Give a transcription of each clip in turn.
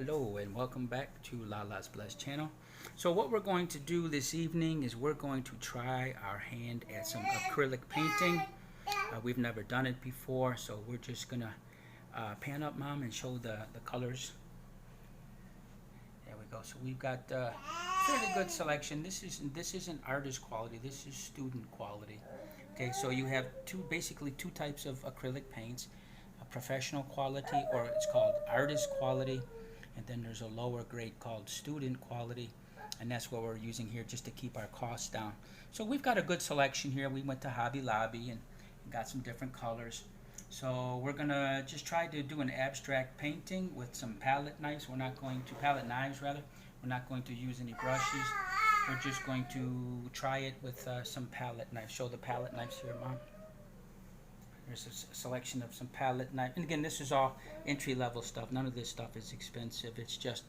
Hello and welcome back to Lala's Blessed channel. So what we're going to do this evening is we're going to try our hand at some acrylic painting. We've never done it before, so we're just gonna pan up, Mom, and show the colors. There we go. So we've got fairly good selection. This isn't artist quality. This is student quality. Okay, so you have basically two types of acrylic paints: a professional quality, or it's called artist quality, and then there's a lower grade called student quality, and that's what we're using here just to keep our costs down. So we've got a good selection here. We went to Hobby Lobby and got some different colors. So we're gonna just try to do an abstract painting with some palette knives. We're not going to We're not going to use any brushes. We're just going to try it with some palette knives. Show the palette knives here, Mom. There's a selection of some palette knives. And again, this is all entry-level stuff. None of this stuff is expensive. It's just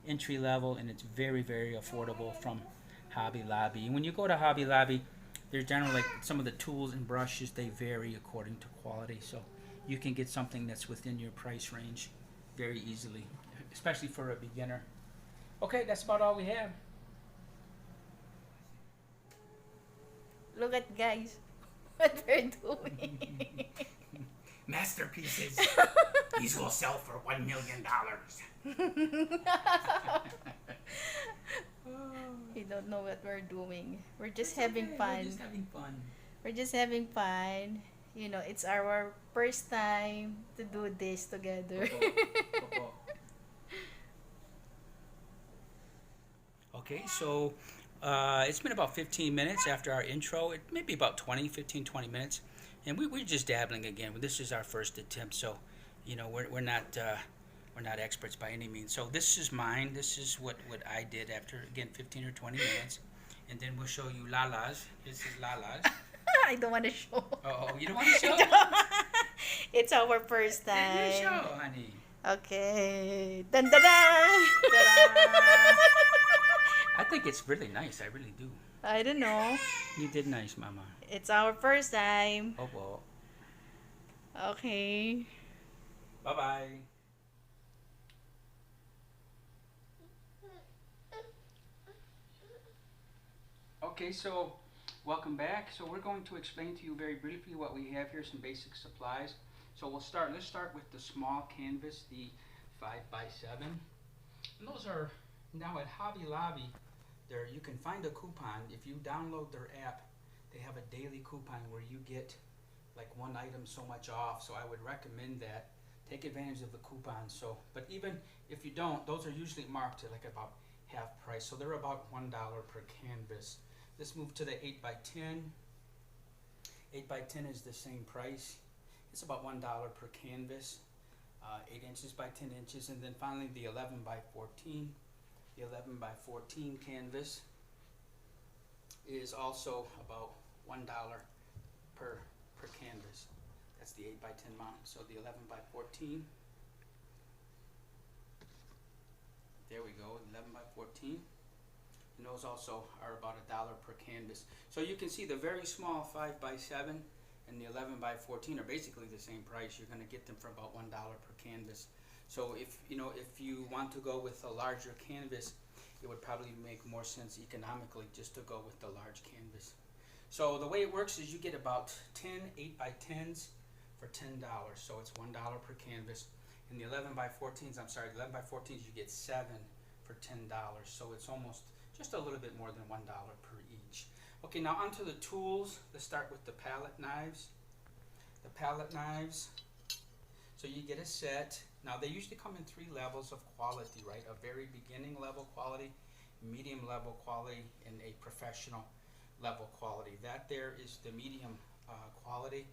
entry-level, and it's very, very affordable from Hobby Lobby. And when you go to Hobby Lobby, there's generally, like, some of the tools and brushes, they vary according to quality. So you can get something that's within your price range very easily, especially for a beginner. Okay, that's about all we have. Look at guys, what we're doing. Masterpieces. These will sell for $1 million. You don't know what we're doing. We're just It's having okay. fun. We're just having fun. We're just having fun. You know, it's our first time to do this together. Popo. Okay, so it's been about 15 minutes after our intro. It may be about 20 minutes. And we're just dabbling again. This is our first attempt, so you know we're not experts by any means. So this is mine. This is what I did after, again, 15 or 20 minutes, and then we'll show you Lala's. This is Lala's. I don't want to show. Oh, you don't want to show? It's our first Then you show, time. honey. Okay. Dun dun dun. Ta-da! I think it's really nice. I really do. I don't know. You did nice, Mama. It's our first time. Oh, well. Okay. Bye-bye. Okay, so welcome back. So we're going to explain to you very briefly what we have here, some basic supplies. So let's start with the small canvas, the 5x7. And those are now at Hobby Lobby. There you can find a coupon. If you download their app, they have a daily coupon where you get like one item so much off. So I would recommend that. Take advantage of the coupon. So, but even if you don't, those are usually marked at like about half price. So they're about $1 per canvas. Let's move to the 8x10. 8x10 is the same price. It's about $1 per canvas. 8 inches by 10 inches. And then finally the 11x14. The 11x14 canvas is also about $1 per canvas. That's the 8x10 mount. So the 11x14. There we go, 11x14. And those also are about $1 per canvas. So you can see the very small 5x7 and the 11x14 are basically the same price. You're going to get them for about $1 per canvas. So if you want to go with a larger canvas, it would probably make more sense economically just to go with the large canvas. So the way it works is you get about 10 8x10s for $10. So it's $1 per canvas. And the 11x14s, the 11x14s you get 7 for $10. So it's almost just a little bit more than $1 per each. Okay, now onto the tools. Let's start with the palette knives. The palette knives. So you get a set. Now they usually come in 3 levels of quality, right? A very beginning level quality, medium level quality, and a professional level quality. That there is the medium quality,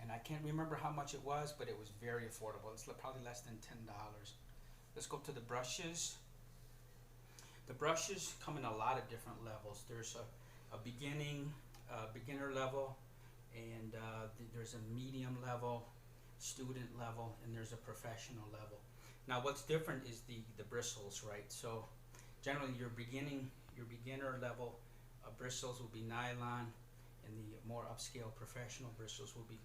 and I can't remember how much it was, but it was very affordable. It's probably less than $10. Let's go to the brushes. The brushes come in a lot of different levels. There's a beginner level, and there's a medium level, student level, and there's a professional level. Now what's different is the bristles, right? So generally your beginner level bristles will be nylon, and the more upscale professional bristles will be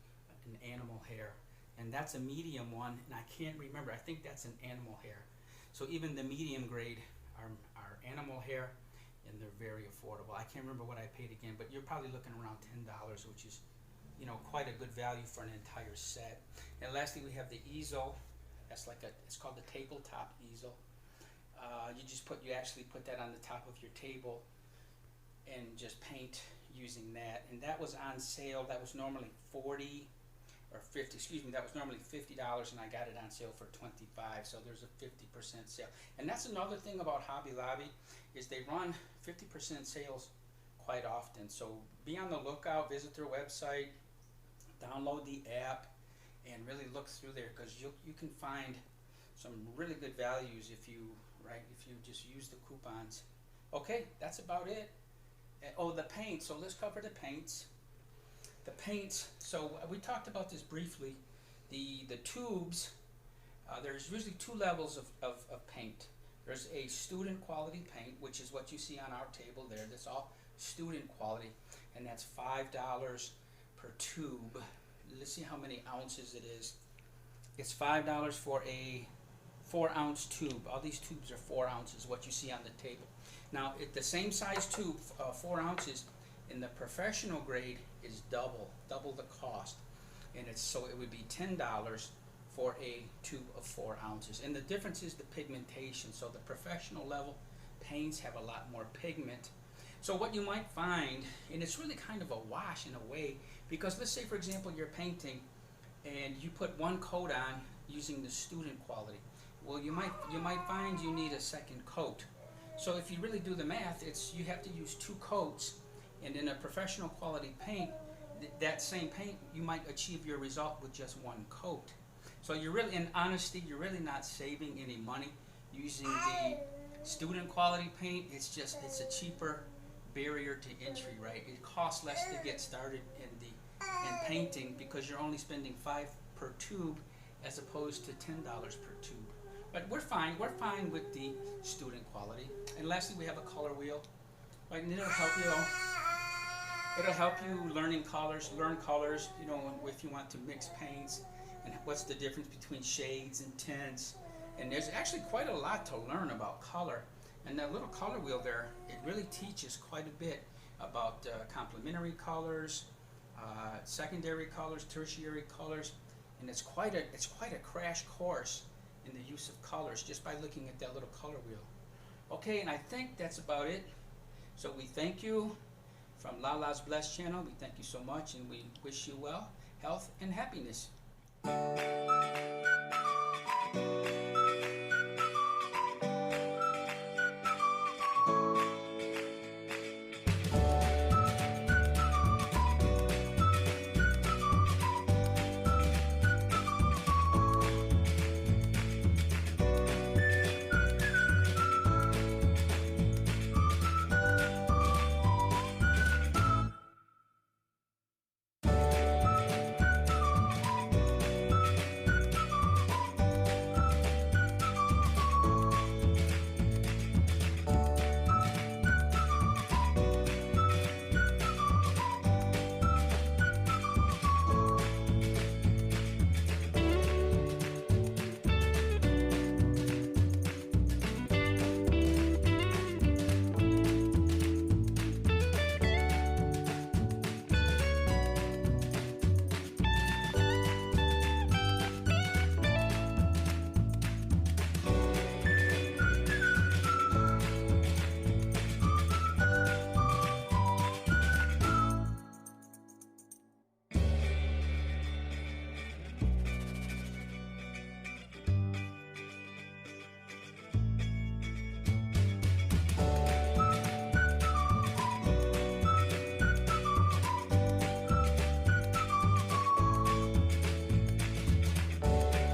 an animal hair. And that's a medium one, and I can't remember, I think that's an animal hair. So even the medium grade are animal hair, and they're very affordable. I can't remember what I paid again, but you're probably looking around $10, which is, you know, quite a good value for an entire set. And lastly, we have the easel. That's like it's called the tabletop easel. You actually put that on the top of your table and just paint using that. And that was on sale. That was normally that was normally $50, and I got it on sale for $25. So there's a 50% sale. And that's another thing about Hobby Lobby, is they run 50% sales quite often. So be on the lookout, visit their website, download the app, and really look through there, because you can find some really good values if you just use the coupons. Okay, that's about it. Oh, the paint. So let's cover the paints. The paints. So we talked about this briefly. The tubes. There's usually two levels of paint. There's a student quality paint, which is what you see on our table there. That's all student quality, and that's $5 per tube. Let's see how many ounces it is. It's $5 for a 4-ounce tube. All these tubes are 4 ounces, what you see on the table. Now, the same size tube, 4 ounces, in the professional grade is double the cost. And so it would be $10 for a tube of 4 ounces. And the difference is the pigmentation. So the professional level paints have a lot more pigment. So what you might find, and it's really kind of a wash in a way, because let's say, for example, you're painting and you put one coat on using the student quality. Well, you might find you need a second coat. So if you really do the math, you have to use 2 coats, and in a professional quality paint, that same paint, you might achieve your result with just 1 coat. So you're really, in honesty, you're really not saving any money using the student quality paint. It's a cheaper barrier to entry, right? It costs less to get started in painting, because you're only spending $5 per tube as opposed to $10 per tube. But we're fine with the student quality. And lastly, we have a color wheel. Right, and it'll help you learn colors, you know, if you want to mix paints, and what's the difference between shades and tints. And there's actually quite a lot to learn about color. And that little color wheel there, it really teaches quite a bit about complementary colors, secondary colors, tertiary colors, and it's quite a crash course in the use of colors just by looking at that little color wheel. Okay, and I think that's about it. So we thank you from Lala's Blessed channel. We thank you so much, and we wish you well, health, and happiness.